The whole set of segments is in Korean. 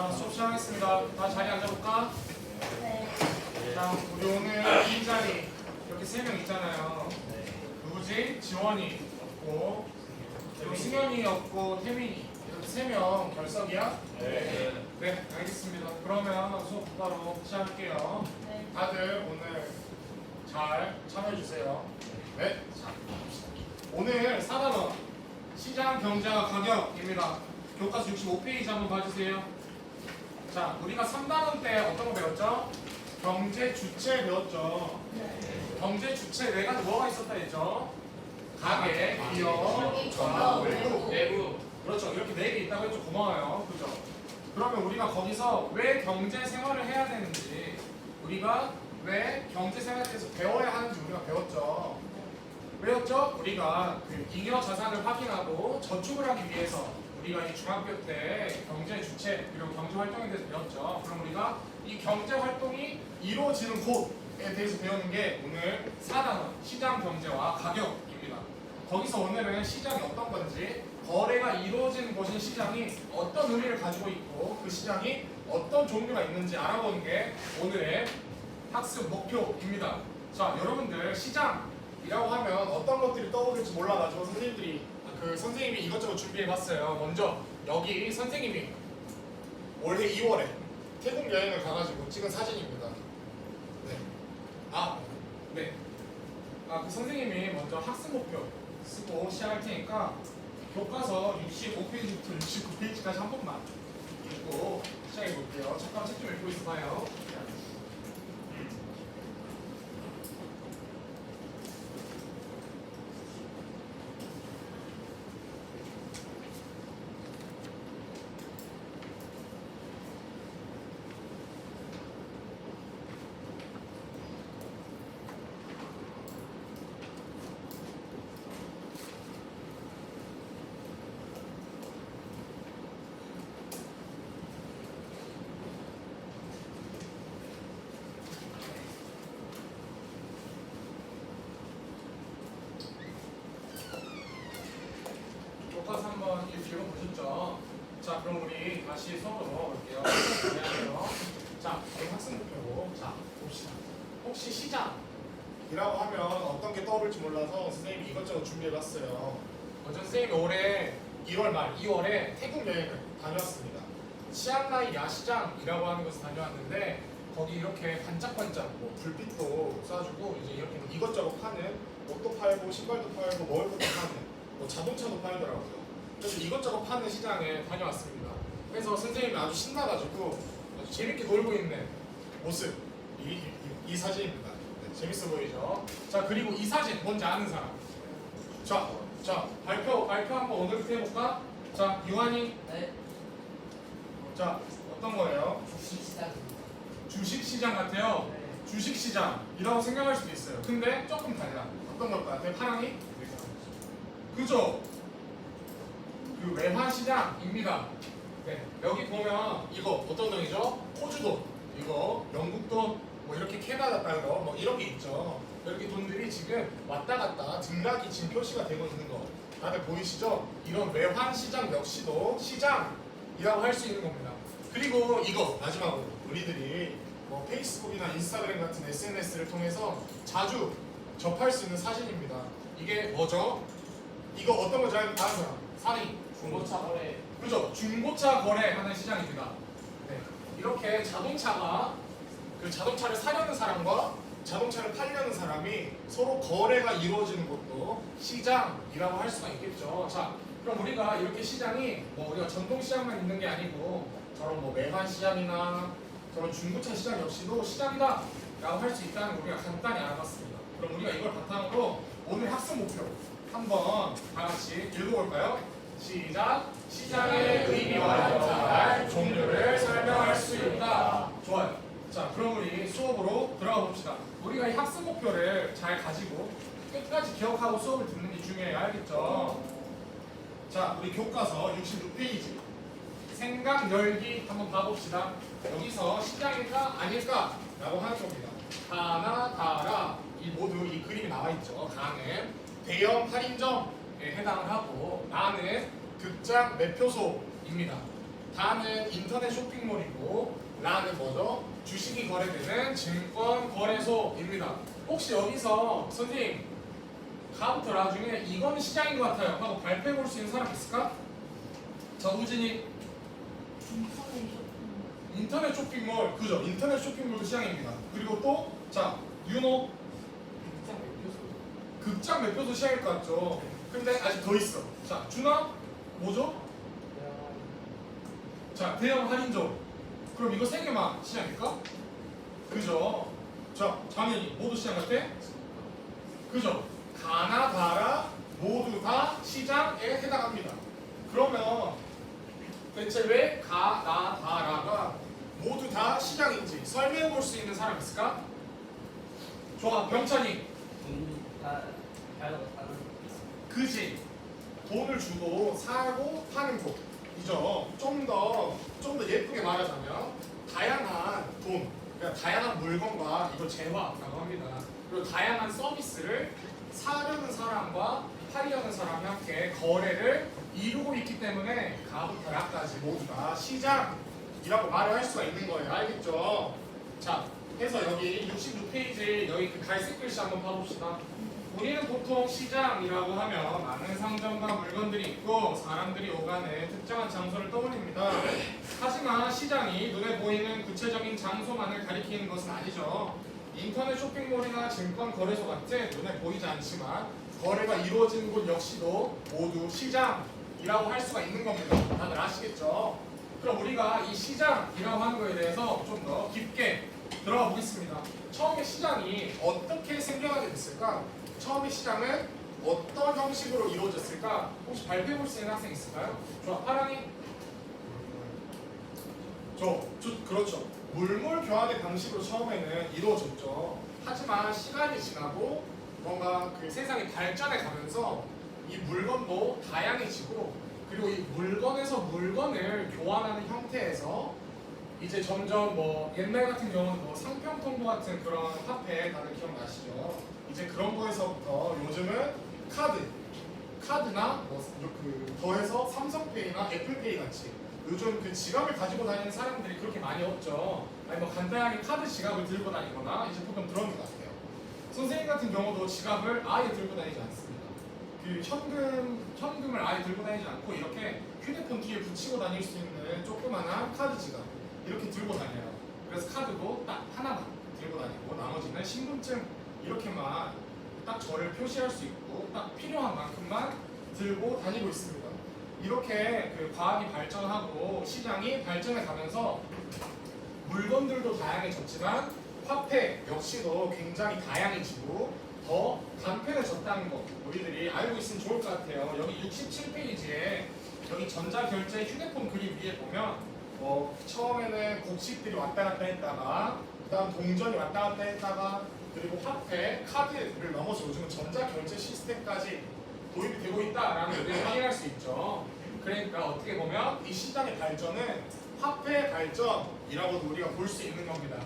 자, 수업 시작하겠습니다. 다 자리 앉아볼까? 네. 자, 우리 오늘 이 자리 이렇게 3명 있잖아요. 누구지? 지원이 없고, 그리고 승현이 없고, 태민이 이렇게 3명 결석이야? 네. 네, 알겠습니다. 그러면 수업 바로 시작할게요. 네. 다들 오늘 잘 참여해주세요. 네, 자, 봅시다. 오늘 4단원 시장 경제와 가격입니다. 교과서 65페이지 한번 봐주세요. 자, 우리가 3단원 때 어떤 거 배웠죠? 경제 주체 배웠죠. 경제 주체 네 가지 뭐가 있었다 했죠? 가계, 기업, 전업, 외부. 그렇죠. 이렇게 4개 있다고 했죠. 고마워요. 그죠? 그러면 우리가 거기서 왜 경제 생활을 해야 되는지, 우리가 왜 경제 생활에 대해서 배워야 하는지 우리가 배웠죠. 왜였죠? 우리가 그 잉여 자산을 확인하고 저축을 하기 위해서 우리가 이 중학교 때 경제 주체 그리고 경제 활동에 대해서 배웠죠. 그럼 우리가 이 경제 활동이 이루어지는 곳에 대해서 배우는 게 오늘 4단원 시장 경제와 가격입니다. 거기서 오늘은 시장이 어떤 건지, 거래가 이루어지는 곳인 시장이 어떤 의미를 가지고 있고 그 시장이 어떤 종류가 있는지 알아보는 게 오늘의 학습 목표입니다. 자, 여러분들 시장이라고 하면 어떤 것들이 떠오를지 몰라가지고 선생님이 이것저것 준비해봤어요. 먼저 여기 선생님이 올해 2월에 태국 여행을 가가지고 찍은 사진입니다. 네. 네. 그 선생님이 먼저 학습 목표 쓰고 시작할 테니까 교과서 65페이지부터 69페이지까지 한 번만 읽고 시작해 볼게요. 잠깐 책 좀 읽고 있어봐요. 교과서 한번 읽어보셨죠? 자, 그럼 우리 다시 수업으로 볼게요. 안녕하세요. 자, 우리 학습 목표고, 자, 봅시다. 혹시 시장이라고 하면 어떤 게 떠오를지 몰라서 선생님이 이것저것 준비해봤어요. 먼저 선생님이 올해 1월 말, 2월에 태국 여행을 다녀왔습니다. 치앙마이 야시장이라고 하는 곳을 다녀왔는데 거기 이렇게 반짝반짝 뭐 불빛도 쏴주고 이제 이렇게 이것저것 파는 옷도 팔고 신발도 팔고 먹을 것도 파는 뭐 자동차도 팔더라고요. 그래서 이것저것 파는 시장에 다녀왔습니다. 그래서 선생님이 아주 신나가지고 아주 재밌게 놀고 있는 모습 이 사진입니다. 네, 재밌어 보이죠? 자, 그리고 이 사진 뭔지 아는 사람? 자 발표 한번 오늘부터 해볼까? 자, 유한이. 네. 자, 어떤 거예요? 주식시장입니다. 주식시장 같아요. 네. 주식시장이라고 생각할 수도 있어요. 근데 조금 달라. 어떤 것 같아요? 파랑이? 그죠? 그 외환시장입니다. 네, 여기 보면 이거 어떤 돈이죠? 호주돈, 이거 영국돈, 뭐 이렇게 캐나다 달러, 뭐 이런 게 있죠. 이렇게 돈들이 지금 왔다 갔다 등락이 지금 표시가 되고 있는 거 다들 보이시죠? 이런 외환시장 역시도 시장이라고 할 수 있는 겁니다. 그리고 이거 마지막으로 우리들이 뭐 페이스북이나 인스타그램 같은 SNS를 통해서 자주 접할 수 있는 사진입니다. 이게 뭐죠? 이거 어떤 건지 아는 사람? 사리. 중고차 거래. 그죠? 중고차 거래하는 시장입니다. 네. 이렇게 자동차가 그 자동차를 사려는 사람과 자동차를 팔려는 사람이 서로 거래가 이루어지는 것도 시장이라고 할 수가 있겠죠. 자, 그럼 우리가 이렇게 시장이 뭐 우리가 전통시장만 있는 게 아니고 저런 뭐 매환시장이나 저런 중고차 시장 역시도 시장이다 라고 할 수 있다는 걸 우리가 간단히 알아봤습니다. 그럼 우리가 이걸 바탕으로 오늘 학습 목표 한번 다 같이 읽어볼까요? 시작! 시장의 의미와 역할, 종류를 설명할 수 있다. 좋아요. 자, 그럼 우리 수업으로 들어가 봅시다. 우리가 이 학습 목표를 잘 가지고 끝까지 기억하고 수업을 듣는 게 중요해요. 알겠죠? 자, 우리 교과서 66페이지 생각 열기 한번 봐봅시다. 여기서 시장일까 아닐까 라고 하는 겁니다. 가나 다라 모두 이 그림이 나와 있죠. 가는 대형 할인점에 해당을 하고 나는 극장 매표소입니다. 다는 인터넷 쇼핑몰이고 라는 뭐죠? 주식이 거래되는 증권 거래소입니다. 혹시 여기서 선생님 가부터 라 중에 이거는 시장인 것 같아요 하고 발표해 볼 수 있는 사람 있을까? 자 우진이 인터넷 쇼핑몰 그죠? 인터넷 쇼핑몰도 시장입니다. 그리고 또 자 윤호 극장 매표소 시장일 것 같죠? 근데 아직 더 있어. 자 준아 뭐죠? 자 대형 할인점 그럼 이거 세 개만 시장일까? 그죠? 자 장현이 모두 시장 같아? 그죠? 가나 다라 모두 다 시장에 해당합니다. 그러면 대체 왜 가나 다라가 모두 다 시장인지 설명해 볼 수 있는 사람 있을까? 좋아 병찬이 그지 돈을 주고 사고 파는 곳이죠. 좀 더 예쁘게 말하자면 다양한 돈 그러니까 다양한 물건과 이걸 재화라고 합니다. 그리고 다양한 서비스를 사려는 사람과 팔려는 사람이 함께 거래를 이루고 있기 때문에 가부터 라까지 모두 다 시장이라고 말을 할 수가 있는 거예요. 알겠죠? 자, 해서 여기 66페이지 여기 그 갈색 글씨 한번 봐봅시다. 우리는 보통 시장이라고 하면 많은 상점과 물건들이 있고 사람들이 오가는 특정한 장소를 떠올립니다. 하지만 시장이 눈에 보이는 구체적인 장소만을 가리키는 것은 아니죠. 인터넷 쇼핑몰이나 증권 거래소 같은 눈에 보이지 않지만 거래가 이루어지는 곳 역시도 모두 시장이라고 할 수가 있는 겁니다. 다들 아시겠죠? 그럼 우리가 이 시장이라고 하는 거에 대해서 좀 더 깊게 들어가 보겠습니다. 처음에 시장이 어떻게 생겨나게 됐을까? 처음에 시장은 어떤 형식으로 이루어졌을까? 혹시 발표해 볼 수 있는 학생 있을까요? 좋아, 파랑이. 그렇죠. 물물 교환의 방식으로 처음에는 이루어졌죠. 하지만 시간이 지나고 뭔가 그 세상이 발전해 가면서 이 물건도 다양해지고 그리고 이 물건에서 물건을 교환하는 형태에서 이제 점점 뭐 옛날 같은 경우는 뭐 상평통보 같은 그런 화폐 다들 기억나시죠? 이제 그런 거에서부터 요즘은 카드나 뭐 그 더해서 삼성페이나 애플페이 같이 요즘 그 지갑을 가지고 다니는 사람들이 그렇게 많이 없죠. 아니 뭐 간단하게 카드 지갑을 들고 다니거나 이제 보통 그런 것 같아요. 선생님 같은 경우도 지갑을 아예 들고 다니지 않습니다. 그 현금을 아예 들고 다니지 않고 이렇게 휴대폰 뒤에 붙이고 다닐 수 있는 조그만한 카드 지갑 이렇게 들고 다녀요. 그래서 카드도 딱 하나만 들고 다니고 나머지는 신분증 이렇게만 딱 저를 표시할 수 있고 딱 필요한 만큼만 들고 다니고 있습니다. 이렇게 그 과학이 발전하고 시장이 발전해 가면서 물건들도 다양해졌지만 화폐 역시도 굉장히 다양해지고 더 간편해졌다는 거 우리들이 알고 있으면 좋을 것 같아요. 여기 67페이지에 여기 전자결제 휴대폰 그림 위에 보면 처음에는 곡식들이 왔다 갔다 했다가 그 다음 동전이 왔다 갔다 했다가 그리고 화폐, 카드를 넘어서 요즘은 전자결제 시스템까지 도입이 되고 있다라는 걸 확인할 수 있죠. 그러니까 어떻게 보면 이 시장의 발전은 화폐 발전이라고도 우리가 볼 수 있는 겁니다.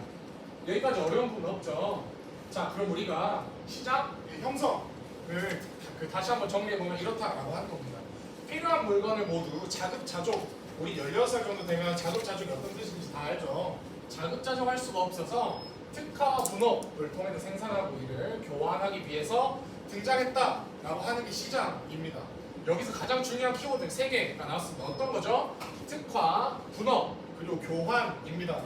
여기까지 어려운 부분 없죠. 자, 그럼 우리가 시장 형성을 다시 한번 정리해보면 이렇다라고 하는 겁니다. 필요한 물건을 모두 자급자족, 우리 16살 정도 되면 자급자족이 어떤 뜻인지 다 알죠. 자급자족 할 수가 없어서 특화 분업을 통해서 생산하고 이를 교환하기 위해서 등장했다라고 하는 게 시장입니다. 여기서 가장 중요한 키워드 3개가 나왔습니다. 어떤 거죠? 특화, 분업, 그리고 교환입니다.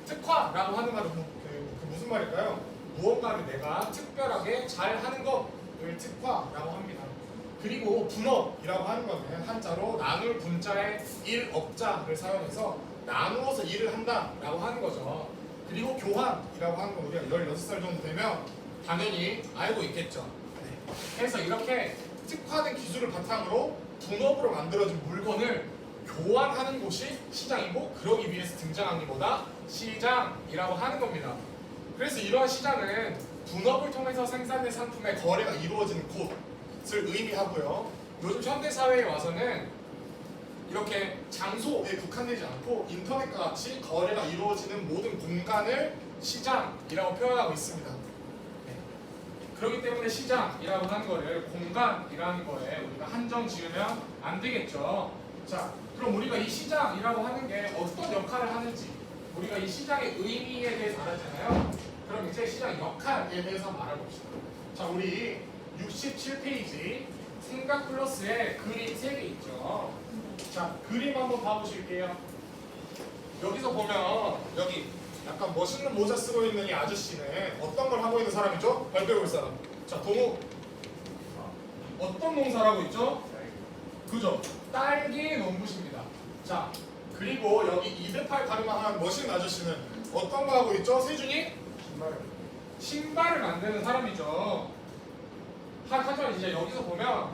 특화라고 하는 말은 무슨 말일까요? 무언가를 내가 특별하게 잘 하는 것을 특화라고 합니다. 그리고 분업이라고 하는 거는 한자로 나눌 분자의 일억자를 사용해서 나누어서 일을 한다라고 하는 거죠. 그리고 교환이라고 하는 건 우리가 16살 정도 되면 당연히 알고 있겠죠. 그래서 이렇게 특화된 기술을 바탕으로 분업으로 만들어진 물건을 교환하는 곳이 시장이고 그러기 위해서 등장한 게 뭐다? 시장이라고 하는 겁니다. 그래서 이러한 시장은 분업을 통해서 생산된 상품의 거래가 이루어지는 곳을 의미하고요. 요즘 현대사회에 와서는 이렇게 장소에 국한되지 않고 인터넷과 같이 거래가 이루어지는 모든 공간을 시장이라고 표현하고 있습니다. 그렇기 때문에 시장이라고 하는 거를 공간이라는 거에 우리가 한정 지으면 안 되겠죠. 자, 그럼 우리가 이 시장이라고 하는 게 어떤 역할을 하는지 우리가 이 시장의 의미에 대해서 알았잖아요. 그럼 이제 시장 역할에 대해서 한번 알아봅시다. 자, 우리 67페이지 생각 플러스에 그림 3개 있죠. 자, 그림 한번 봐보실게요. 여기서 보면 여기 약간 멋있는 모자 쓰고 있는 이 아저씨는 어떤 걸 하고 있는 사람이죠? 발표해볼 사람. 자, 동우 어떤 농사를 하고 있죠? 그죠? 딸기 농부십니다. 자, 그리고 여기 2대8 가르마한 멋있는 아저씨는 어떤 거 하고 있죠? 세준이? 신발을 만드는 사람이죠. 하지만 이제 여기서 보면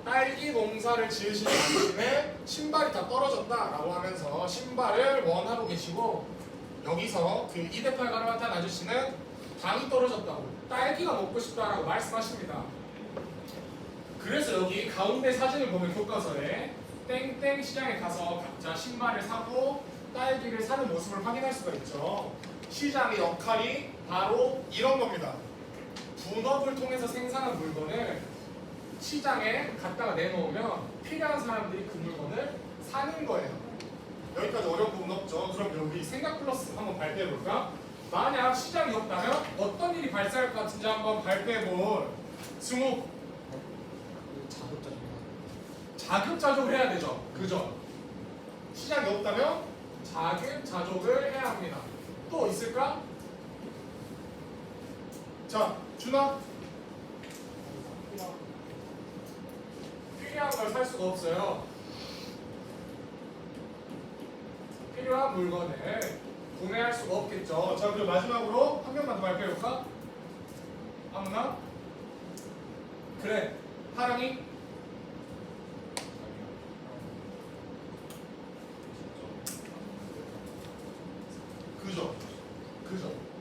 딸기 농사를 지으시는 아저씨는 신발이 다 떨어졌다라고 하면서 신발을 원하고 계시고 여기서 그 2대8 가르마한 아저씨는 당이 떨어졌다고 딸기가 먹고 싶다라고 말씀하십니다. 그래서 여기 가운데 사진을 보면 교과서에 땡땡 시장에 가서 각자 신발을 사고 딸기를 사는 모습을 확인할 수가 있죠. 시장의 역할이 바로 이런 겁니다. 분업을 통해서 생산한 물건을 시장에 갖다가 내놓으면 필요한 사람들이 그 물건을 사는 거예요. 여기까지 어려운 부분 없죠. 그럼 여기 생각 플러스 한번 발표해볼까? 만약 시장이 없다면 어떤 일이 발생할 것 같은지 한번 발표해볼 스무. 자급자족을 해야 되죠. 그죠? 시장이 없다면 자급자족을 해야 합니다. 또 있을까? 자, 준아. 필요한 걸 살 수가 없어요. 필요한 물건을 구매할 수가 없겠죠. 자, 그리고 마지막으로 한 명만 더 발표해볼까? 아무나? 그래, 하랑이? 그죠.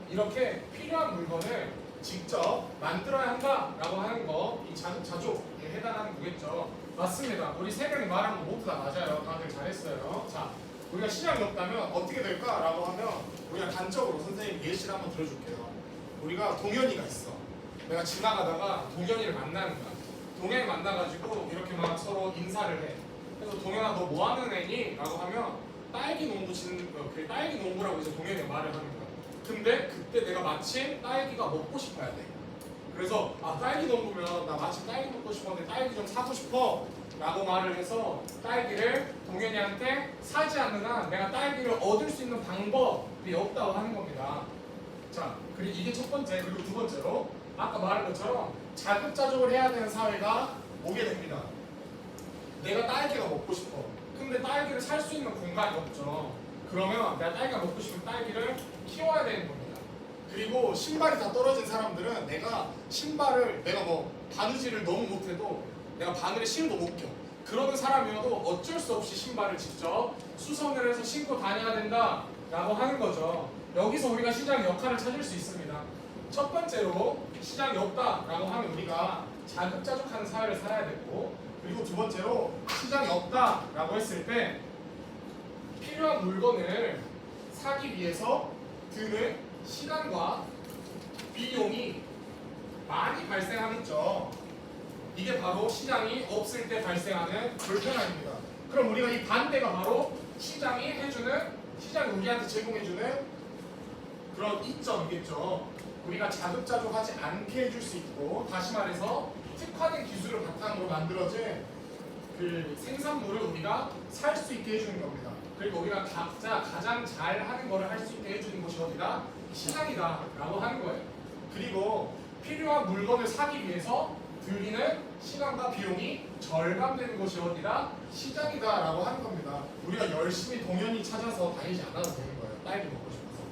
이렇게 필요한 물건을 직접 만들어야 한다라고 하는 거, 이 자족에 해당하는 거겠죠. 맞습니다. 우리 세 명이 말한 거 모두 다 맞아요. 다들 잘했어요. 자, 우리가 시장이 없다면 어떻게 될까라고 하면 우리가 단적으로 선생님 예시를 한번 들어줄게요. 우리가 동현이가 있어. 내가 지나가다가 동현이를 만나는 거야. 동현이 만나가지고 이렇게 막 서로 인사를 해. 그래서 동현아 너 뭐 하는 애니? 라고 하면 딸기 농부 짓는 거, 그 딸기 농부라고 이제 동현이가 말을 하는 거야. 근데 그때 내가 마침 딸기가 먹고 싶어야 돼. 그래서 딸기 농부면 나 마침 딸기 먹고 싶었는데 딸기 좀 사고 싶어 라고 말을 해서 딸기를 동현이한테 사지 않는 한 내가 딸기를 얻을 수 있는 방법이 없다고 하는 겁니다. 자, 그리고 이게 첫 번째. 그리고 두 번째로 아까 말한 것처럼 자급자족을 해야 되는 사회가 오게 됩니다. 내가 딸기가 먹고 싶어. 근데 딸기를 살 수 있는 공간이 없죠. 그러면 내가 딸기가 먹고 싶으면 딸기를 키워야 되는 겁니다. 그리고 신발이 다 떨어진 사람들은 내가 신발을 내가 뭐 바느질을 너무 못해도 내가 바늘에 실도 못 껴. 그러는 사람이어도 어쩔 수 없이 신발을 직접 수선을 해서 신고 다녀야 된다라고 하는 거죠. 여기서 우리가 시장의 역할을 찾을 수 있습니다. 첫 번째로 시장이 없다라고 하면 우리가 자급자족하는 사회를 살아야 되고, 그리고 두 번째로 시장이 없다라고 했을 때 필요한 물건을 사기 위해서 드는 시간과 비용이 많이 발생하겠죠. 이게 바로 시장이 없을 때 발생하는 불편함입니다. 그럼 우리가 이 반대가 바로 시장이 우리한테 제공해주는 그런 이점이겠죠. 우리가 자급자족하지 않게 해줄 수 있고, 다시 말해서 특화된 기술을 바탕으로 만들어진 그 생산물을 우리가 살 수 있게 해주는 겁니다. 그리고 우리가 각자 가장 잘하는 거를 할 수 있게 해주는 것이 어디다? 시장이다 라고 하는 거예요. 그리고 필요한 물건을 사기 위해서 들이는 시간과 비용이 절감되는 것이 어디다? 시장이다 라고 하는 겁니다. 우리가 열심히 동현이 찾아서 다니지 않아도 되는 거예요. 딸기 먹고 싶어서.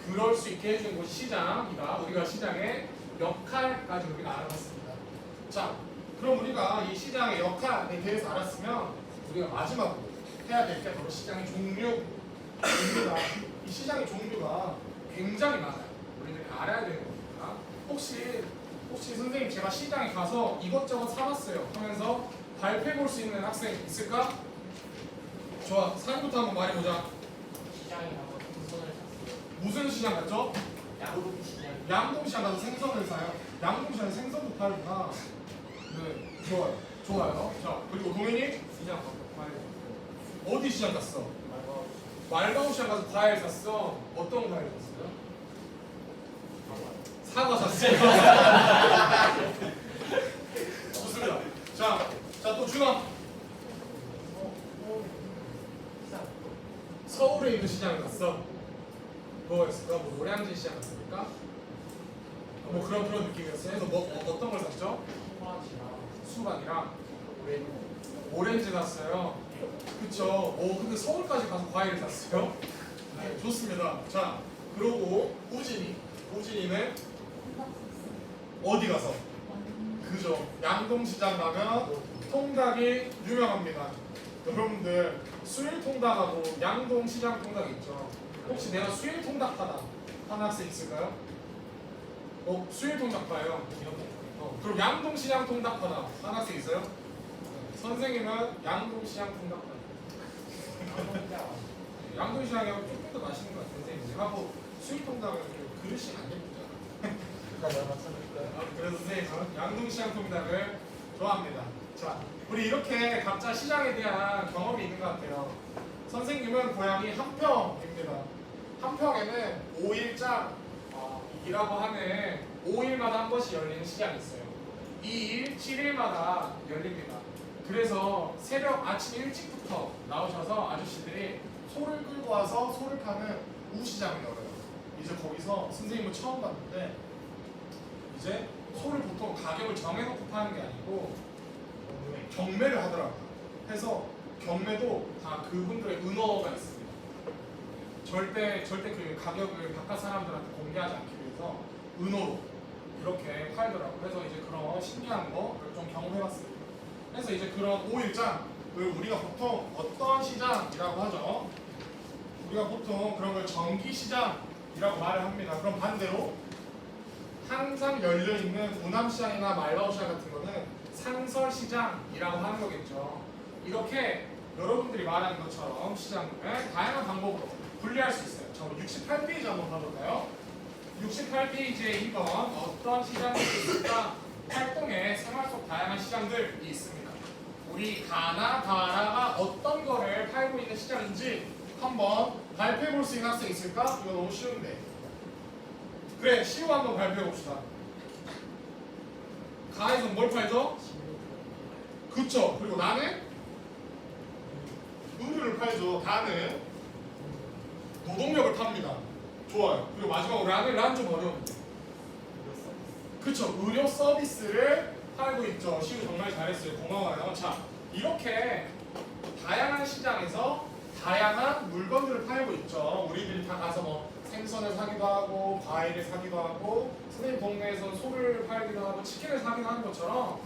그럴 수 있게 해주는 것이 시장이다. 우리가 시장의 역할까지 우리가 알아봤습니다. 자, 그럼 우리가 이 시장의 역할에 대해서 알았으면 우리가 마지막으로 해야 될 게 바로 시장의 종류입니다. 이 시장의 종류가 굉장히 많아요. 우리들이 알아야 되는 겁니다. 혹시 선생님 제가 시장에 가서 이것저것 사봤어요 하면서 발표해 볼 수 있는 학생 있을까? 좋아, 사진부터 한번 말해보자. 시장에 가서 생선을 샀어요. 무슨 시장 갔죠? 양동시장. 양동시장 가서 생선을 사요. 양동시장에 생선도 팔구나. 네, 좋아요. 자, 그리고 동현이? 시장 가서 어디 시장 갔어? 말가우 시장 가서 과일 샀어. 어떤 과일 샀어요? 사과 샀어요. 좋습니다. 자, 또 준아. 서울에 있는 시장을 갔어. 뭐였을까? 뭐 노량진 시장 갔습니까? 뭐 그런 느낌이었어요. 그래서 어떤 걸 샀죠? 수박이랑 오렌지 샀어요. 그쵸? 근데 서울까지 가서 과일을 샀어요. 네, 좋습니다. 자, 그러고 우진이는 어디 가서? 그죠? 양동시장 가면 통닭이 유명합니다. 여러분들 수일 통닭하고 양동시장 통닭 있죠? 혹시 내가 수일 통닭 파다 하는 학생 있을까요? 수일 통닭 파요. 그럼 양동시장 통닭 파다 하는 학생 있어요? 선생님은 양동시장 통닭 파요. 양동시장이 조금 더 맛있는 것 같아요. 선생님. 하고 수일 통닭은 그릇이 안 예쁘잖아. 그래서 선생님은 양동시장 통닭을 좋아합니다. 자, 우리 이렇게 각자 시장에 대한 경험이 있는 것 같아요. 선생님은 고향이 함평입니다. 함평에는 5일장이라고 하는 5일마다 한 번씩 열리는 시장이 있어요. 2일, 7일마다 열립니다. 그래서 새벽 아침 일찍부터 나오셔서 아저씨들이 소를 끌고 와서 소를 파는 우시장을 열어요. 이제 거기서 선생님은 처음 봤는데 이제 소를 보통 가격을 정해놓고 파는 게 아니고 경매를 하더라고요. 해서 경매도 다 그분들의 은어가 있습니다. 절대 그 가격을 바깥 사람들한테 공개하지 않기 위해서 은어로 이렇게 팔더라고요. 그래서 이제 그런 신기한 거를 좀 경험해봤습니다. 그래서 이제 그런 5일장을 우리가 보통 어떤 시장이라고 하죠? 우리가 보통 그런 걸 정기시장이라고 말을 합니다. 그럼 반대로 항상 열려있는 우남시장이나 말가우시장 같은 거는 상설시장이라고 하는 거겠죠. 이렇게 여러분들이 말하는 것처럼 시장을 다양한 방법으로 분리할 수 있어요. 저 68페이지 한번 봐볼까요? 68페이지에 2번 어떤 시장이 있을까? 활동의 생활 속 다양한 시장들이 있습니다. 우리 가나 다라가 어떤 거를 팔고 있는 시장인지 한번 발표해 볼 수 있는 학생 있을까? 이거 너무 쉬운데. 그래, 시우 한번 발표해 봅시다. 가에서 뭘 팔죠? 그쵸. 그리고 나는 의류를 팔죠. 가는 노동력을 팝니다. 좋아요. 그리고 마지막으로 란 좀 어려운데. 그쵸. 의료 서비스를 팔고 있죠. 시우 정말 잘했어요. 고마워요. 자, 이렇게 다양한 시장에서 다양한 물건들을 팔고 있죠. 우리들이 다 가서 뭐 생선을 사기도 하고 과일을 사기도 하고 선생님 동네에서 소를 팔기도 하고 치킨을 사기도 하는 것처럼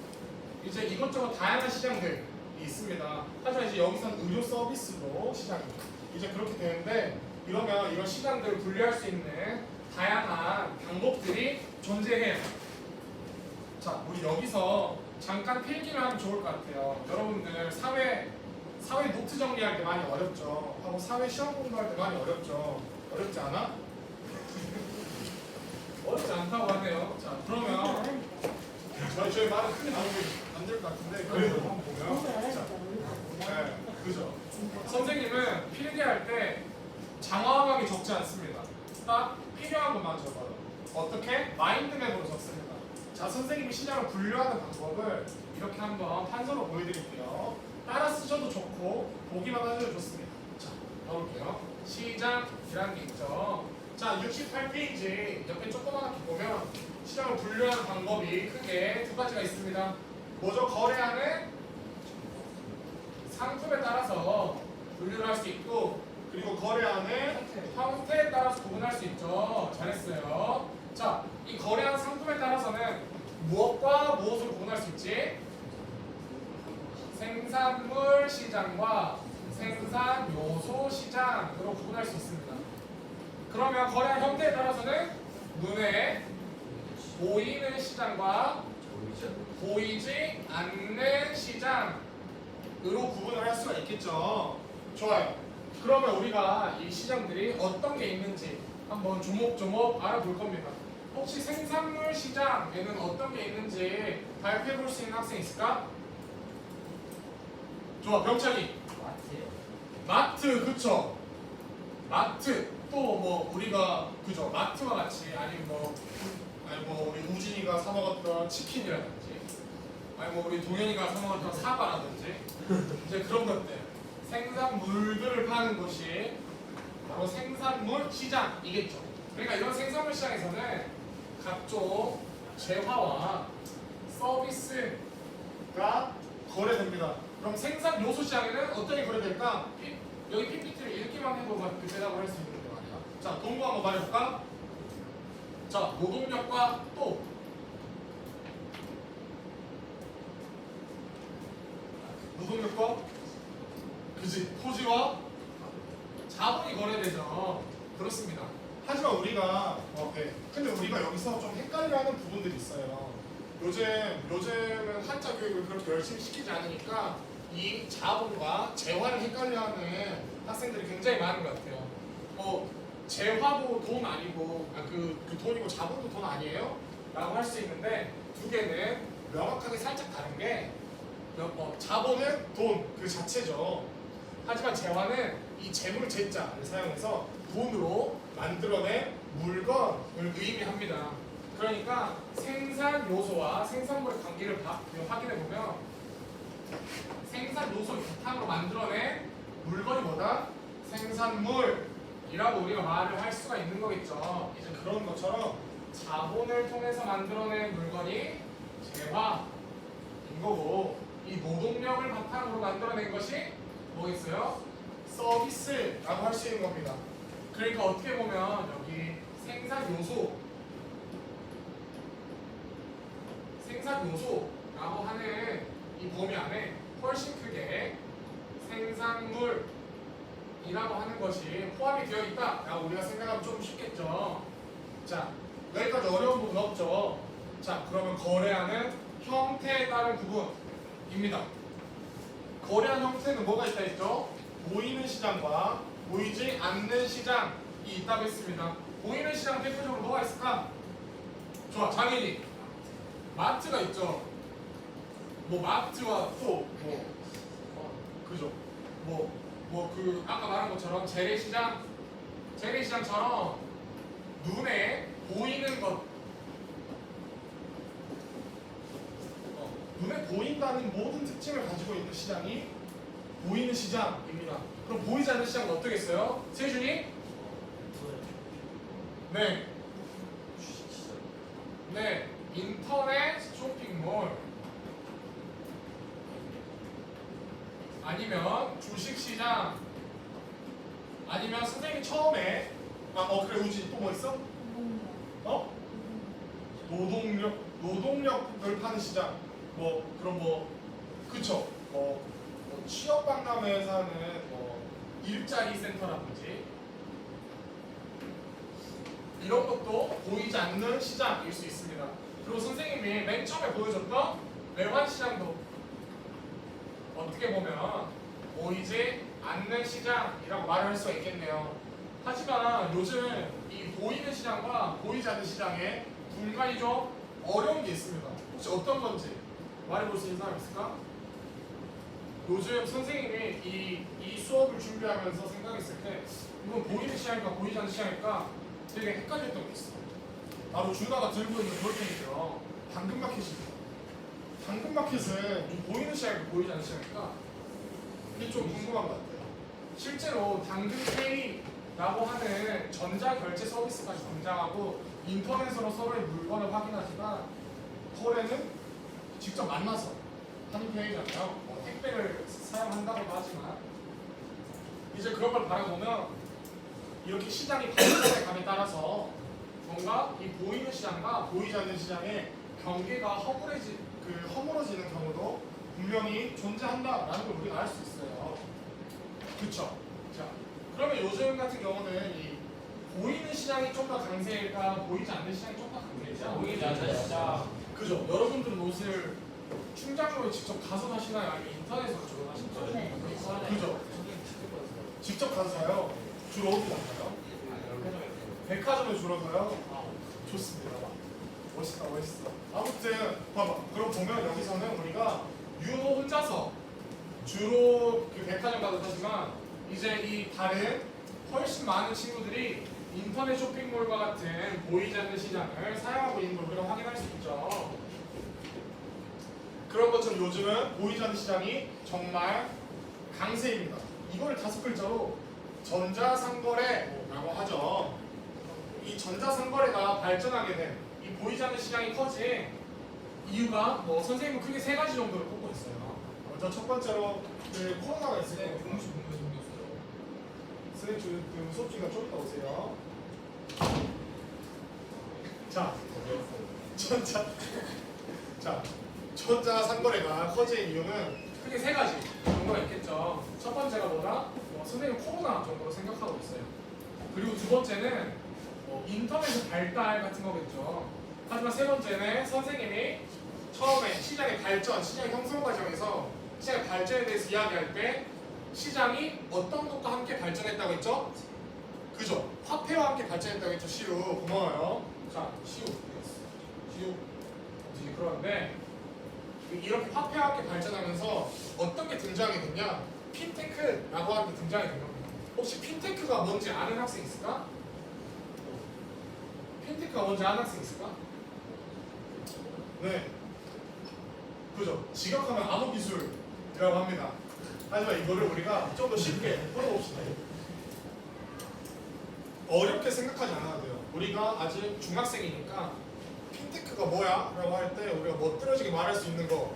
이제 이것저것 다양한 시장들이 있습니다. 하지만 이제 여기서는 의료 서비스로 시장입니다. 이제 그렇게 되는데 이러면 이런 시장들을 분리할 수 있는 다양한 방법들이 존재해요. 자, 우리 여기서 잠깐 필기를 하면 좋을 것 같아요. 여러분들 사회 노트 정리할 때 많이 어렵죠. 하고 사회 시험 공부할 때 많이 어렵죠. 어렵지 않아? 어렵지 않다고 하네요. 자, 그러면 저희 말은 크게 나오면 안 될 것 같은데 그래도 한번 보면 자, 네, 그죠? 선생님은 필기할 때 장황하게 적지 않습니다. 딱 필요한 것만 적어요. 어떻게? 마인드맵으로 적습니다. 자, 선생님이 시장을 분류하는 방법을 이렇게 한번 판서로 보여드릴게요. 따라 쓰셔도 좋고 보기만 하셔도 좋습니다. 자, 넣을게요. 시장이라는 게 있죠. 자, 68페이지 옆에 조그맣게 보면 시장을 분류하는 방법이 크게 두 가지가 있습니다. 뭐죠? 거래하는 상품에 따라서 분류를 할 수 있고 그리고 거래하는 형태에 따라서 구분할 수 있죠. 잘했어요. 자, 이 거래하는 상품에 따라서는 무엇과 무엇을 구분할 수 있지? 생산물 시장과 생산 요소 시장으로 구분할 수 있습니다. 그러면 거래한 형태에 따라서는 눈에 보이는 시장과 보이지 않는 시장으로 구분을 할 수가 있겠죠. 좋아요. 그러면 우리가 이 시장들이 어떤 게 있는지 한번 조목조목 알아볼 겁니다. 혹시 생산물 시장에는 어떤 게 있는지 발표해 볼 수 있는 학생 있을까? 좋아, 병찬이. 마트요. 마트, 그쵸? 마트. 또 뭐 우리가 그죠? 마트와 같이 아니면 뭐 우리 우진이가 사 먹었던 치킨이라든지 아니 뭐 우리 동현이가 사 먹었던 사과라든지 이제 그런 것들 생산물들을 파는 곳이 바로 생산물 시장이겠죠. 그러니까 이런 생산물 시장에서는 각종 재화와 서비스가 거래됩니다. 그럼 생산 요소 시장에는 어떤 게 거래될까? 여기 PPT를 읽기만 해도 그 대답을 할 수 있는 거 아니야? 자, 동구 한번 말해볼까? 자, 노동력과 또 노동력과 그지 토지와 자본이 거래되죠. 그렇습니다. 하지만 우리가 근데 우리가 여기서 좀 헷갈려하는 부분들이 있어요. 요즘은 한자 교육을 그렇게 열심히 시키지 않으니까 이 자본과 재화를 헷갈려하는 학생들이 굉장히 많은 것 같아요. 재화도 돈 아니고 그 돈이고 자본도 돈 아니에요? 라고 할 수 있는데 두 개는 명확하게 살짝 다른 게 자본은 돈 그 자체죠. 하지만 재화는 이 재물 재자를 사용해서 돈으로 만들어낸 물건을 의미합니다. 그러니까 생산 요소와 생산물의 관계를 확인해 보면 생산 요소를 바탕으로 만들어낸 물건이 뭐다? 생산물이라고 우리가 말을 할 수가 있는 거겠죠. 이제 그런 것처럼 자본을 통해서 만들어낸 물건이 재화인 거고 이 노동력을 바탕으로 만들어낸 것이 뭐겠어요? 서비스라고 할 수 있는 겁니다. 그러니까 어떻게 보면 여기 생산 요소라고 하는 이 범위 안에 훨씬 크게 생산물이라고 하는 것이 포함이 되어 있다라고 우리가 생각하면 좀 쉽겠죠. 자, 여기까지 어려운 부분 없죠. 자, 그러면 거래하는 형태에 따른 구분입니다. 거래하는 형태는 뭐가 있다 했죠? 보이는 시장과 보이지 않는 시장이 있다고 했습니다. 보이는 시장 대표적으로 뭐가 있을까? 좋아, 장인이 마트가 있죠. 뭐 마트와 또 그죠? 그 아까 말한 것처럼 재래시장처럼 눈에 보이는 것, 눈에 보인다는 모든 특징을 가지고 있는 시장이 보이는 시장입니다. 그럼 보이지 않는 시장은 어떻겠어요? 세준이? 네. 네. 인터넷 쇼핑몰 아니면 주식시장 아니면 선생님이 처음에 그래 우지 또 뭐 있어? 노동력을 파는 시장 그럼 그쵸 취업 박람회에서 하는 일자리 센터라든지 이런 것도 보이지 않는 시장일 수 있습니다. 그리고 선생님이 맨 처음에 보여줬던 외환시장도 어떻게 보면 보이지 않는 시장이라고 말을 할 수가 있겠네요. 하지만 요즘 이 보이는 시장과 보이지 않는 시장에 분간이 좀 어려운 게 있습니다. 혹시 어떤 건지 말해볼 수 있는 사람 있을까? 요즘 선생님이 이 수업을 준비하면서 생각했을 때 이건 보이는 시장일까 보이지 않는 시장일까 되게 헷갈렸던 게 있어요. 바로 준가가 들고 있는 볼펜이죠. 당근마켓입니다. 당근마켓은 이 보이는 시장일까 보이지 않는 시장일까? 이게 좀 궁금한 것 같아요. 실제로 당근페이라고 하는 전자결제 서비스까지 등장하고 인터넷으로 서로의 물건을 확인하지만 거래는 직접 만나서 하는 편이잖아요. 택배를 사용한다고도 하지만 이제 그런 걸 바라보면 이렇게 시장이 발전해 감에 따라서 뭔가 이 보이는 시장과 보이지 않는 시장의 경계가 허물어지는 경우도 분명히 존재한다라는 걸 우리가 알 수 있어요. 그쵸? 자, 그러면 요즘 같은 경우는 이 보이는 시장이 좀 더 강세일까 보이지 않는 시장이 좀 더 강세일까? 보이지 않는 시장. 그죠? 여러분들은 옷을 충장로에 직접 가서 사시나요? 아니면 인터넷으로 주문하시나요? 네. 그죠? 직접 가서 사요? 주로 어디 가요? 백화점에 주로 사요? 좋습니다. 멋있다. 아무튼 봐봐. 그럼 보면 여기서는 우리가 윤호 혼자서 주로 그 백화점 가도 하지만 이제 이 다른 훨씬 많은 친구들이 인터넷 쇼핑몰과 같은 보이지 않는 시장을 사용하고 있는 걸 우리가 확인할 수 있죠. 그런 것처럼 요즘은 보이지 않는 시장이 정말 강세입니다. 이걸 5글자로 전자상거래라고 하죠. 이 전자상거래가 발전하게 된 이 보이지 않는 시장이 커진 이유가 뭐 선생님은 크게 3가지 정도를 꼽고 있어요. 먼저 첫 번째로 그 코로나가 있을 때 공시 공부 생겼어요. 선생님 그 수업 중에 좀 이따 오세요. 자, 전자 상거래가 커진 이유는 크게 3가지 정도가 있겠죠. 첫 번째가 뭐다? 선생님 코로나 정도로 생각하고 있어요. 그리고 두 번째는 인터넷의 발달 같은 거겠죠. 하지만 세 번째는 선생님이 처음에 시장의 발전, 시장의 형성 과정에서 시장의 발전에 대해서 이야기할 때 시장이 어떤 것과 함께 발전했다고 했죠? 그죠? 화폐와 함께 발전했다고 했죠. 시우 고마워요. 자, 시우 그런데 이렇게 화폐와 함께 발전하면서 어떤 게 등장하게 됐냐? 핀테크라고 하는 게 등장하게 된 겁니다. 혹시 핀테크가 뭔지 아는 학생 있을까? 핀테크가 뭔지 아는 학생 있을까? 네. 그죠? 지각하면 암호기술이라고 합니다. 하지만 이거를 우리가 좀 더 쉽게 풀어봅시다. 어렵게 생각하지 않아도 돼요. 우리가 아직 중학생이니까 핀테크가 뭐야? 라고 할 때 우리가 멋들어지게 말할 수 있는 거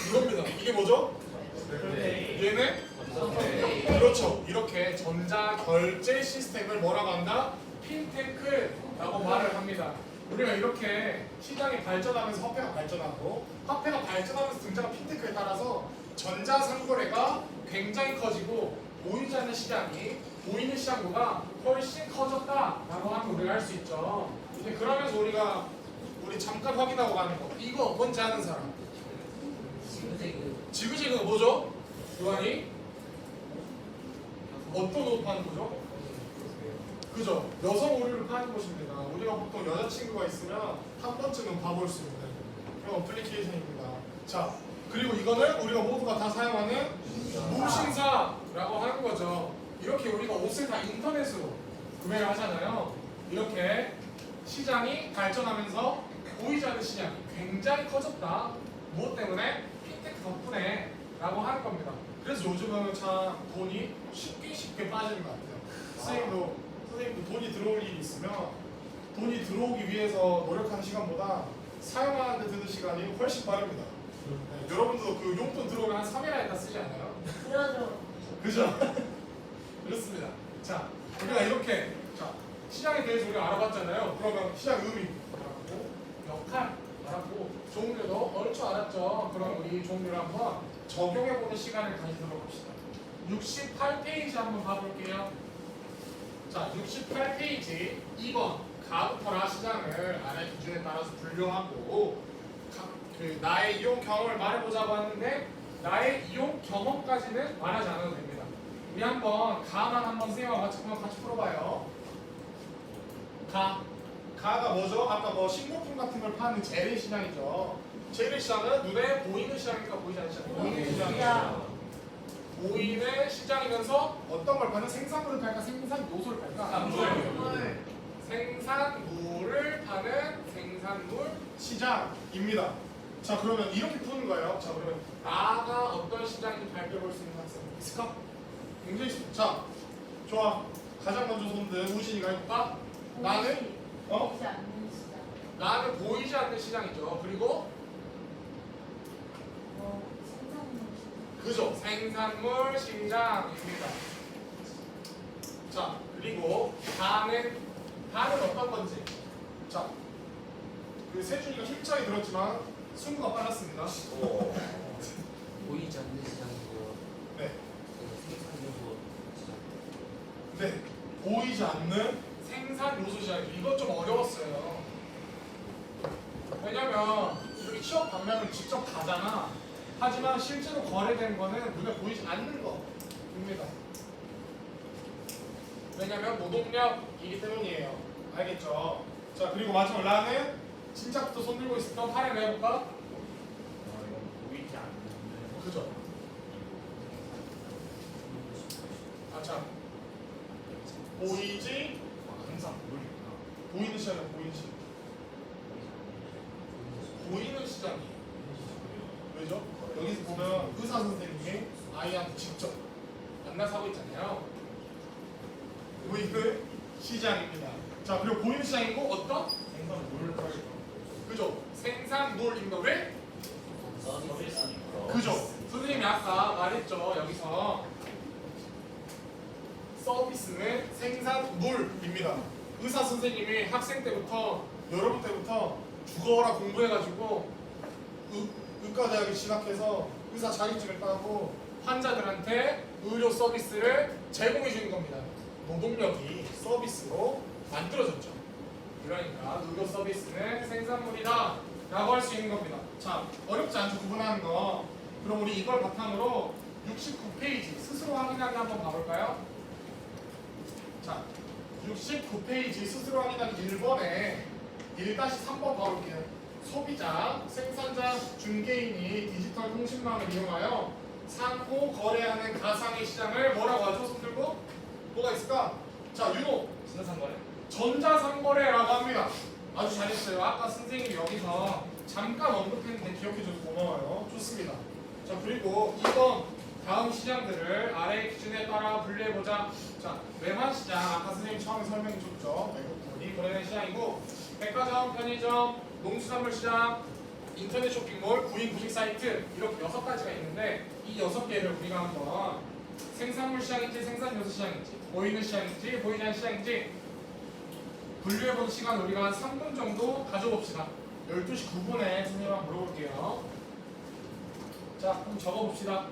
이겁니다. 이게 뭐죠? 얘네? 그렇죠. 이렇게 전자결제 시스템을 뭐라고 한다? 핀테크라고 말을 합니다. 우리가 이렇게 시장이 발전하면서 화폐가 발전하고 화폐가 발전하면서 등장한 핀테크에 따라서 전자상거래가 굉장히 커지고 보이지 않는 시장이 보이는 시장보다 훨씬 커졌다라고 하는 걸 우리가 알 수 있죠. 근데 그러면서 우리 잠깐 확인하고 가는 거 이거 뭔지 아는 사람? 지그재그가 뭐죠? 요한이 어떤 옷 파는 거죠? 그죠? 여성 의류를 파는 곳입니다. 우리가 보통 여자친구가 있으면 한 번쯤은 봐볼 수 있는 그런 어플리케이션입니다. 자, 그리고 이거는 우리가 모두가 다 사용하는 무신사라고 하는 거죠. 이렇게 우리가 옷을 다 인터넷으로 구매를 하잖아요. 이렇게 시장이 발전하면서 보이지 않는 시장이 굉장히 커졌다. 무엇 때문에? 핀테크 덕분에 라고 하는 겁니다. 그래서 요즘은 참 돈이 쉽게 빠지는 것 같아요. 선생님도 돈이 들어올 일이 있으면 돈이 들어오기 위해서 노력하는 시간보다 사용하는 데 드는 시간이 훨씬 빠릅니다. 네, 여러분도 그 용돈 들어오면 한 3일에다 쓰지 않나요? 그러죠. 그죠? 그렇습니다. 자, 우리가 이렇게 시장에 대해서 우리가 알아봤잖아요. 그러면 시장 의미 알았고 역할 알았고 종류도 얼추 알았죠. 그럼 우리 종류를 한번 적용해보는 시간을 가지도록 합시다. 68페이지 한번 봐볼게요. 자, 68페이지 2번 가부터라 시장을 안의 기준에 따라서 분류하고 나의 이용 경험을 말해보자고 하는데 나의 이용 경험까지는 말하지 않아도 됩니다. 우리 한번 가만 한번 쌤과 같이 풀어봐요. 가가 뭐죠? 아까 뭐 식료품 같은 걸 파는 재래시장이죠. 재래시장은 눈에 보이는 시장이니까 보이지 않는 시장. 보이는 시장이죠. 보이는 시장이면서 어떤 걸 파는 생산물을 팔까? 생산 요소를 팔까? 생산물을 파는 생산물 시장입니다. 자, 그러면 이렇게 푸는 거예요. 자, 그러면 나가 어떤 시장인지 발표해볼 수 있는 학생 있을까? 굉장히 쉽죠. 자, 좋아. 가장 먼저 손든 우진이가 해볼까? 나는 보이지 않는 시장. 나는 보이지 않는 시장이죠. 그리고 생산물 시장. 그죠? 생산물 시장입니다. 자, 그리고 다는 어떤 건지. 자, 그 세준이가 힘차게 들었지만 승부가 빨랐습니다. 보이지 않는 시장이고 네, 생산 요소 시장. 네, 보이지 않는 생산 요소 시장. 이것 좀 어려웠어요. 왜냐면 이렇게 취업 방면을 직접 가잖아. 하지만 실제로 거래된 거는 눈에 보이지 않는 거입니다. 왜냐면 노동력이기 때문이에요. 알겠죠? 자, 그리고 마지막 라는 진짜부터 손 들고 있으면 팔에 내볼까? 이건 보이지 않는 그죠? 보이지 항상 모르니까. 보이는 시장이야 보이는 시장. 보이는 시장이 왜죠? 여기서 보면 의사 선생님이 아이한테 직접 만나서 하고 있잖아요. 보이는 시장입니다. 자 그리고 보이는 시장이고 어떤? 생선 물 그죠? 생산물입니다. 왜? 서비스니까. 그죠? 선생님이 아까 말했죠. 여기서 서비스는 생산물입니다. 의사 선생님이 학생 때부터 여러분 때부터 죽어라 공부해가지고 의과대학에 진학해서 의사 자격증을 따고 환자들한테 의료 서비스를 제공해 주는 겁니다. 노동력이 서비스로 만들어졌죠. 그러니까 의료 서비스는 생산물이다 라고 할 수 있는 겁니다. 자, 어렵지 않죠 구분하는 거. 그럼 우리 이걸 바탕으로 69페이지 스스로 확인하기 한번 가볼까요? 자, 69페이지 스스로 확인하기 1번에 1-3번 봐볼게요. 소비자, 생산자, 중개인이 디지털 통신망을 이용하여 상호 거래하는 가상의 시장을 뭐라고 하죠? 손 들고? 뭐가 있을까? 자, 윤호. 생산거래? 전자상거래라고 합니다. 아주 잘했어요. 아까 선생님이 여기서 잠깐 언급했는데 기억해줘서 고마워요. 좋습니다. 자, 그리고 2번 다음 시장들을 아래의 기준에 따라 분류해보자. 자, 외환시장 아까 선생님 처음에 설명해줬죠. 외국분이 거래되는 시장이고 백화점, 편의점, 농수산물 시장, 인터넷 쇼핑몰, 구인 구직 사이트 이렇게 6가지가 있는데 이 6개를 우리가 한번 생산물 시장인지 생산요소 시장인지 보이는 시장인지 보이지 않는 시장인지 분류해보는 시간 우리가 한 3분 정도 가져봅시다. 12시 9분에 선생님한테 물어볼게요. 자, 그럼 적어봅시다.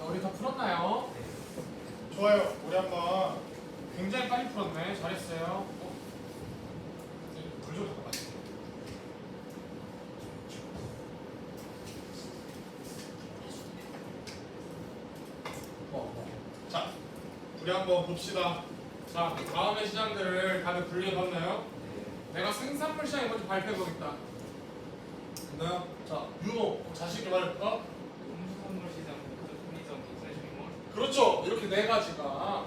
우리 다 풀었나요? 좋아요. 우리 한번 굉장히 빨리 풀었네. 잘했어요. 불좀 잠깐만. 자, 우리 한번 봅시다. 자, 다음의 시장들을 다들 분류해봤나요? 내가 생산물 시장에 먼저 발표해보겠다. 됐나요? 자, 윤호 자신 있게 말해볼까? 농수산물 시장, 편의점, 인터넷 쇼핑몰. 그렇죠. 이렇게 네 가지가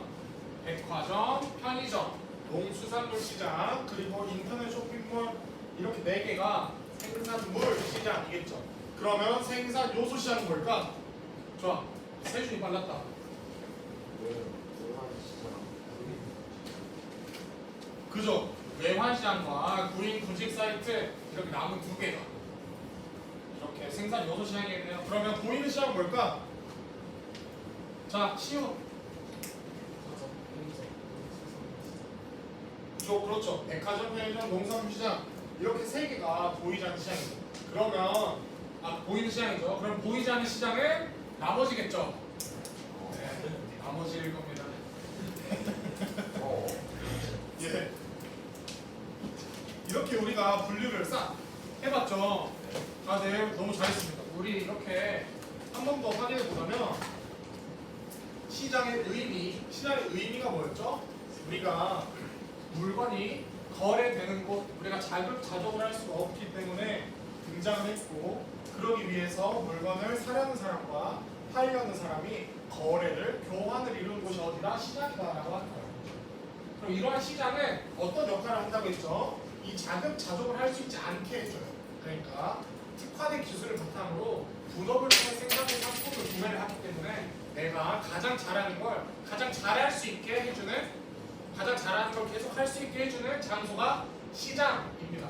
백화점, 편의점, 농수산물 시장, 그리고 인터넷 쇼핑몰 이렇게 네 개가 생산물 시장이겠죠. 그러면 생산 요소 시장은 뭘까? 좋아. 세준이 빨랐다. 그죠? 외환 시장과 구인 구직 사이트 이렇게 남은 두 개가 이렇게 생산 요소 시장이겠네요. 그러면 보이는 시장은 뭘까? 자, 시우. 그렇죠. 백화점, 편의점, 농산물 시장 이렇게 세 개가 보이지 않는 시장이죠. 그러면 보이는 시장이죠. 그럼 보이지 않는 시장은 나머지겠죠. 네, 나머지일 겁니다. 예. 이렇게 우리가 분류를 싹 해봤죠. 네, 너무 잘했습니다. 우리 이렇게 한 번 더 확인해 보자면 시장의 의미가 뭐였죠? 우리가 물건이 거래되는 곳, 우리가 자급자족을 할 수가 없기 때문에 등장을 했고, 그러기 위해서 물건을 사려는 사람과 팔려는 사람이 교환을 이루는 곳이 어디다? 시장이다라고 하는 거예요. 그럼 이러한 시장은 어떤 역할을 한다고 했죠? 이 자급자족을 할 수 있지 않게 해줘요. 그러니까 특화된 기술을 바탕으로 분업을 통해 생산된 상품을 구매를 하기 때문에 내가 가장 잘하는 걸 가장 잘할 수 있게 해주는, 가장 잘하는 걸 계속 할 수 있게 해주는 장소가 시장입니다.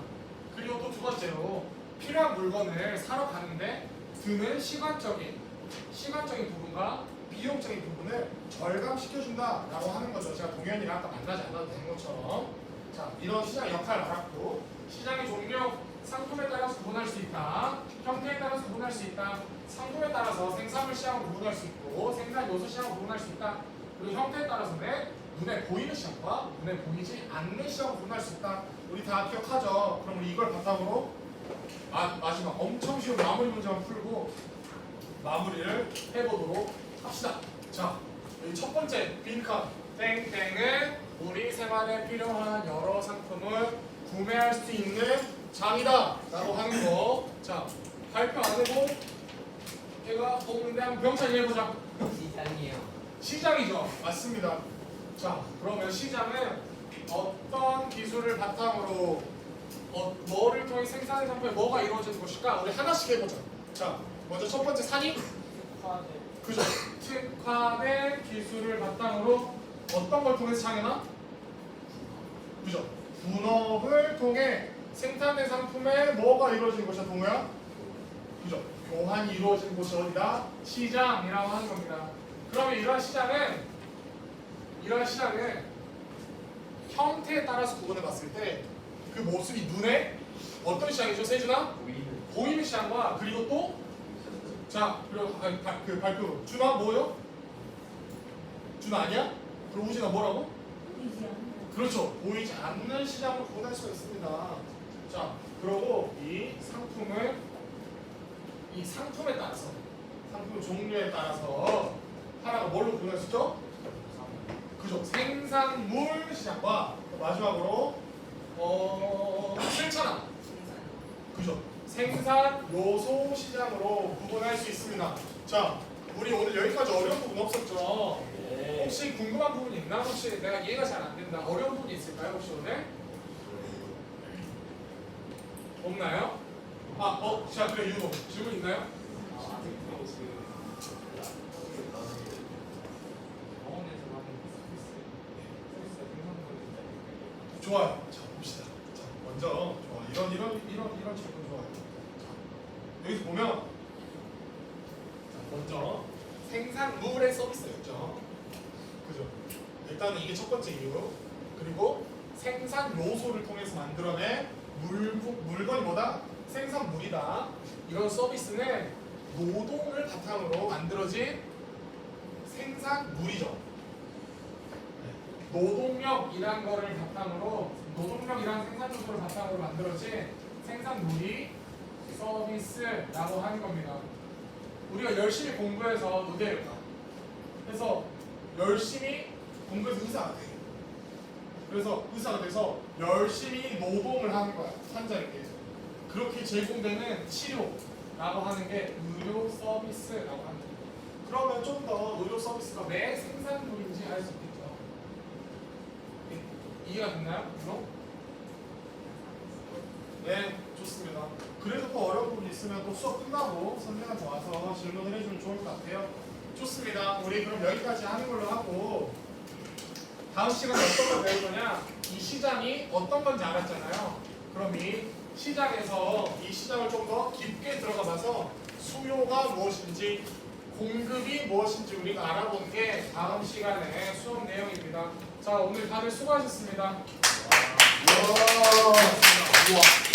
그리고 또 두 번째로 필요한 물건을 사러 가는데 드는 시간적인 부분과 비용적인 부분을 절감시켜준다라고 하는 거죠. 제가 동현이랑 아까 만나지 않아도 되는 것처럼. 자, 이런 시장의 역할을 알았고, 시장의 종류, 상품에 따라서 구분할 수 있다. 형태에 따라서 구분할 수 있다. 상품에 따라서 생산물 시장으로 구분할 수 있고, 생산 요소 시장으로 구분할 수 있다. 그리고 형태에 따라서는 눈에 보이는 시장과 눈에 보이지 않는 시장으로 구분할 수 있다. 우리 다 기억하죠? 그럼 우리 이걸 바탕으로 마지막 엄청 쉬운 마무리 문제만 풀고 마무리를 해보도록 합시다. 자, 여기 첫 번째 빈칸 땡땡은 우리 생활에 필요한 여러 상품을 구매할 수 있는 장이다 라고 하는 거. 자, 발표 안 해도 얘가 없는데 한번 병찬이 해보자. 시장이요. 시장이죠. 맞습니다. 자, 그러면 시장은 어떤 기술을 바탕으로 뭐를 통해 생산된 상품에 뭐가 이루어지는 것일까? 우리 하나씩 해보자. 자, 먼저 첫 번째 산입. 그죠? 특화된 기술을 바탕으로 어떤 걸 통해서 창해나? 그죠? 분업을 통해 생산된 상품에 뭐가 이루어지는 것이야, 동호야? 그죠? 교환이 이루어지는 곳이 어디다? 시장이라고 하는 겁니다. 그러면 이러한 시장은 형태에 따라서 구분해 봤을 때 그 모습이 눈에 어떤 시장이죠, 세준아? 보이는 시장과 그리고 또 자, 그리고 그 발표 준아 뭐요? 준아 아니야? 그럼 우진아 뭐라고? 보이지 않는. 그렇죠. 보이지 않는 시장을 구분할 수가 있습니다. 자, 그리고 이 상품에 따라서, 상품 종류에 따라서 하나가 뭘로 구분할 수 있죠? 그죠. 생산물 시장과 마지막으로 생산한, 그죠. 생산 요소 시장으로 구분할 수 있습니다. 자, 우리 오늘 여기까지 어려운 부분 없었죠? 네. 혹시 궁금한 부분이 있나? 혹시 내가 이해가 잘 안 된다. 어려운 부분이 있을까요? 혹시 오늘? 없나요? 자, 그래, 윤호. 질문 있나요? 좋아요. 자, 봅시다. 자, 먼저 좋아. 이런 질문 좋아요. 자, 여기서 보면 자, 먼저 생산물의 서비스였죠. 그죠? 일단은 이게 첫 번째 이유. 그리고 생산 요소를 통해서 만들어낸 물건이 뭐다? 생산물이다. 이런 서비스는 노동을 바탕으로 만들어진 생산물이죠. 노동력이란 거를 바탕으로, 노동력이란 생산 요소를 바탕으로 만들어진 생산물이 서비스라고 하는 겁니다. 우리가 열심히 공부해서 의대를 가. 그래서 열심히 공부해서 의사가 돼. 그래서 의사가 돼서 열심히 노동을 하는 거야, 환자에게. 그렇게 제공되는 치료라고 하는 게 의료 서비스라고 하는 거예요. 그러면 좀 더 의료 서비스가 왜 생산물인지 알 수 있겠죠. 이해가 됐나요? 그럼? 네, 좋습니다. 그래도 또 어려운 부분이 있으면 또 수업 끝나고 선생님한테 와서 질문을 해주면 좋을 것 같아요. 좋습니다. 우리 그럼 여기까지 하는 걸로 하고, 다음 시간에 어떤 걸 배울 거냐? 이 시장이 어떤 건지 알았잖아요. 그럼 이 시장에서 이 시장을 좀 더 깊게 들어가 봐서 수요가 무엇인지, 공급이 무엇인지 우리가 알아보는 게 다음 시간에 수업 내용입니다. 자, 오늘 다들 수고하셨습니다. 우와.